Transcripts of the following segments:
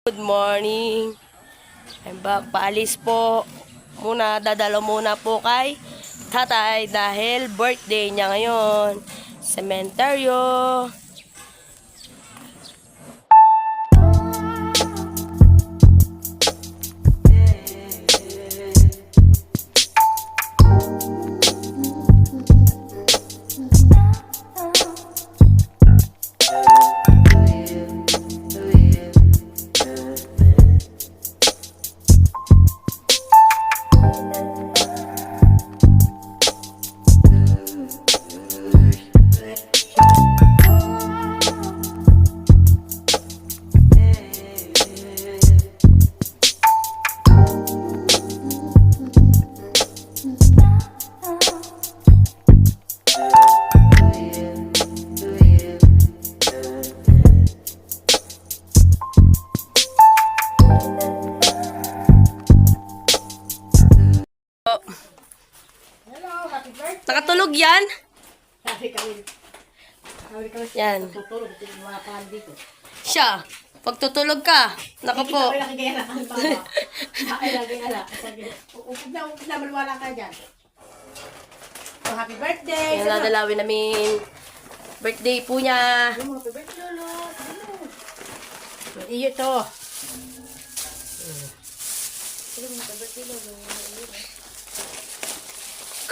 Good morning. Paalis po muna, dadalo muna po kay tatay dahil birthday niya ngayon. Sementeryo. Nakatulog yan? Yan. Siya, pag tutulog ka, naku po. Happy birthday! Yan, nadalawin namin. Birthday po niya. Happy birthday, Lolo! Iyo to.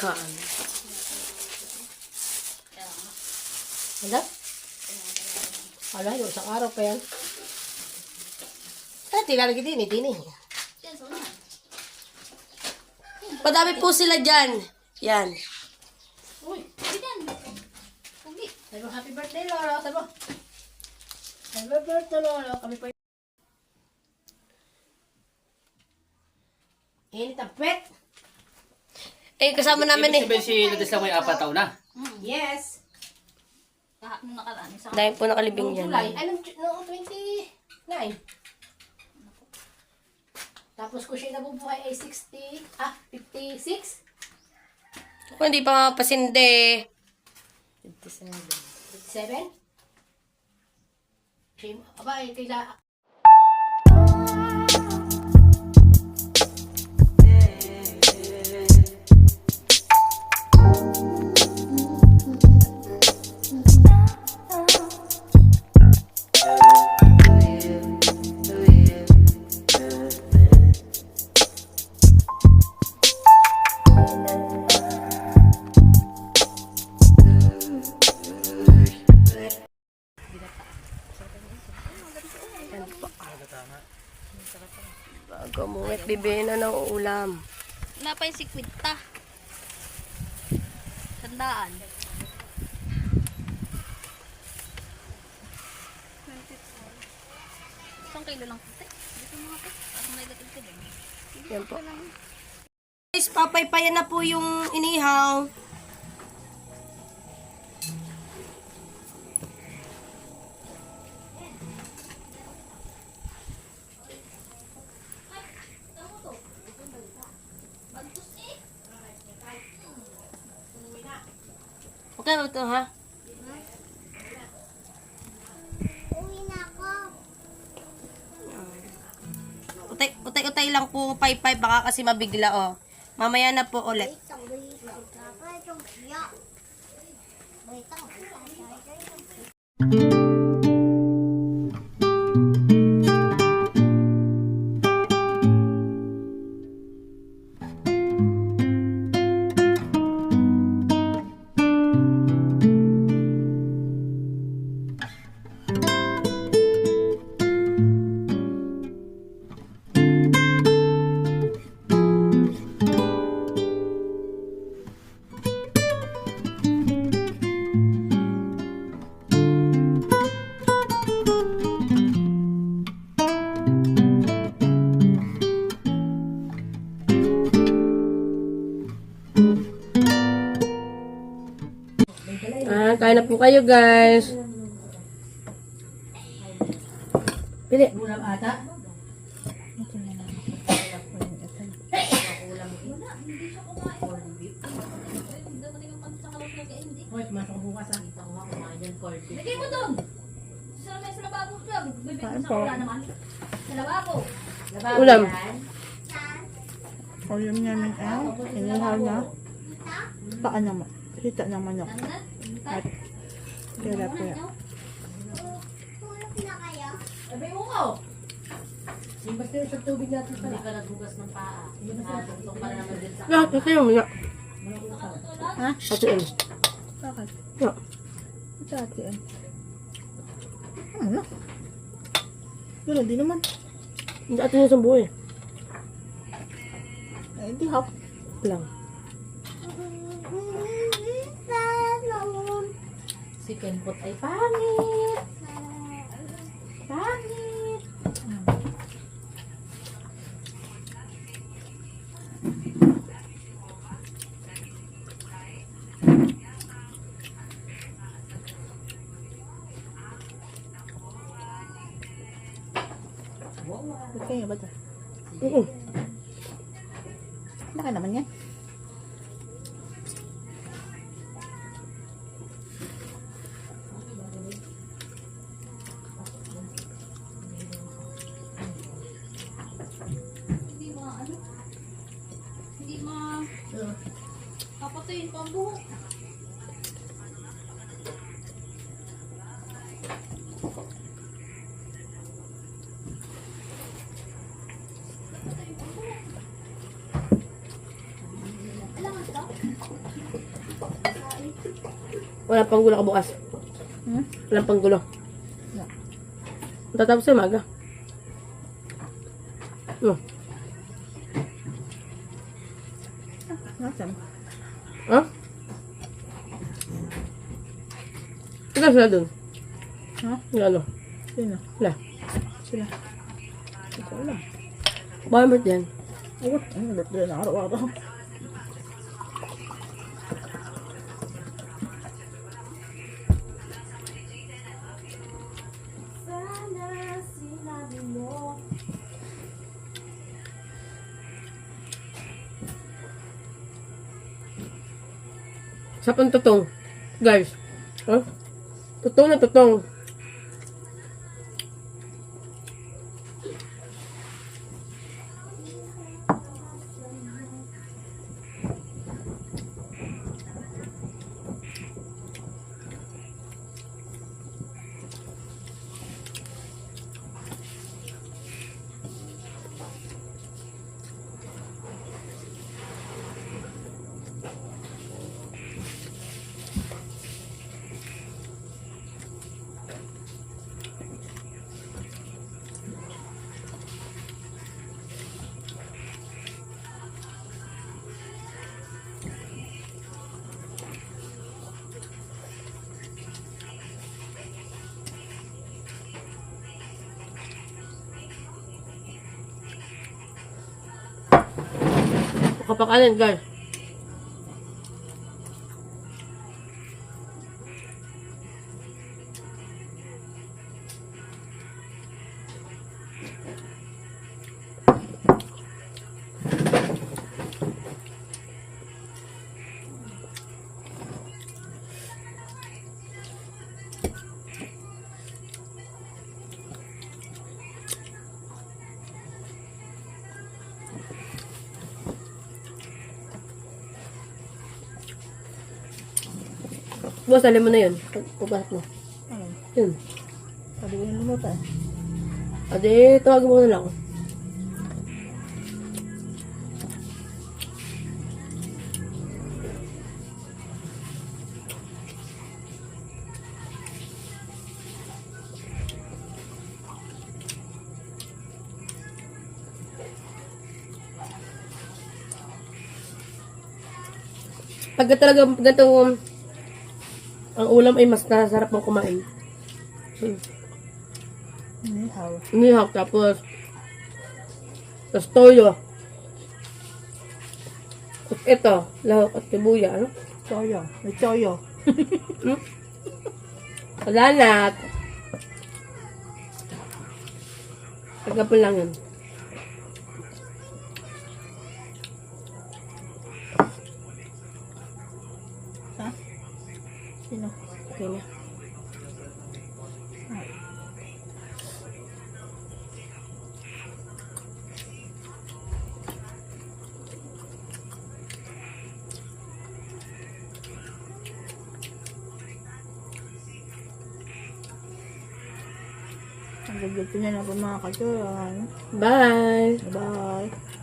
Kan. Ano? Ala, yung isang araw pa yan. Ay, tilalagi din eh. Padami po sila dyan. Yan. Uy, sabi mo, happy birthday, Lolo. Sabi mo. Happy birthday, Lolo. Kami po. Init ang pet. Eh, kasama namin eh. Ibig sabihin si Lourdes lang may 4 taon na. Yes. Nung nakaraan, isang Dahil po nakalibing Noong dyan. July. Ay, noong 29. Tapos ko siya nabubuhay ay 56. Kung hindi pa mapasinde. 57? Siya, aba, ay kaila. Bago umuwit, bibili na ng ulam. napay si Kwita. Tandaan. Isang kilo lang puti. Dito mga puti. At may gatid ka din. Yan po. Guys, papaypayan na po yung inihaw. Okay ba ito, ha? Utay lang po, paypay, baka kasi mabigla, oh. Mamaya na po ulit. Kain na po kayo, guys. Pili. Ulam ata. Hoy, pumasok ko bukas ah. Lagay mo doon! Sa may sa lababo siya. Bibig mo sa wala naman. lababo. Ulam. O yung namin inihaw na paan naman. Hita ng manok. At tilapia. Sabi mo ko. Basta yung sa tubig natin pala. Hindi ka naghugas ng paa. Nakatungtong pa naman din sa Lahat, kasi yung mga. Ha? Kasi yun. Bakit? Yeah. Sa atin. Ano? Yun, hindi naman. Hindi atin yung sambuhay. Ay, hindi hap. Lang. Si Kenpot ay pangit. Pangit. Okay, ba ito? Oo. Laki naman yan. Hindi papatayin pa ang buhok. Wala pang gulo ka bukas. Hmm? Walang pang gulo. Yeah. Tatapos sa umaga. Oh. Nasaan? Ha? Ikaw sila dun. Ha? Yung ano? Sino? Wala. Sila. Ito lang. Baka mo yan. Awat. Ano, birthday na araw-araw. Sa pang tutong. Guys. Ha? Tutong na tutong. Kapakanan, guys. Bukas, alam mo na yun. Pagbahat mo. Ano? Yun. Sabi ko yung lumutan. Ade, tawagan mo na lang ako. Pagka talaga ganitong ang ulam ay mas nasarap mong kumain. Inihaw. Inihaw, tapos toyo. At ito, lahok at tibuya. Ano? Toyo. May toyo. Kalanat. Pagkapon lang yun. Ha? Sino? Okay na. Ang gagawin na po mga katuran. Bye! Bye.